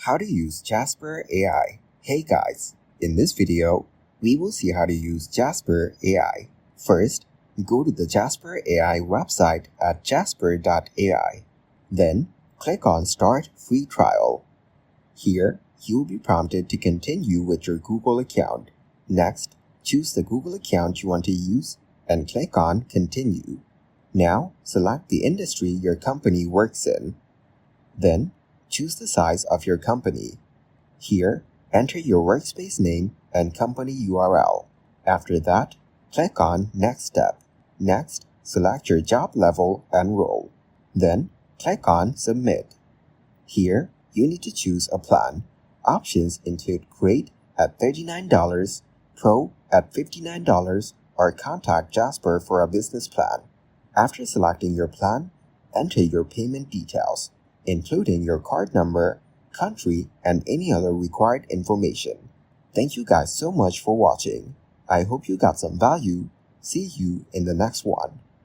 How to use Jasper AI. Hey guys, in this video, we will see how to use Jasper AI. First, go to the Jasper AI website at jasper.ai. Then, click on Start Free Trial. Here, you will be prompted to continue with your Google account. Next, choose the Google account you want to use and click on Continue. Now, select the industry your company works in. Then, choose the size of your company. Here, enter your workspace name and company URL. After that, click on Next Step. Next, select your job level and role. Then, click on Submit. Here, you need to choose a plan. Options include Great at $39, Pro at $59, or Contact Jasper for a business plan. After selecting your plan, enter your payment details, including your card number, country, and any other required information. Thank you guys so much for watching. I hope you got some value. See you in the next one.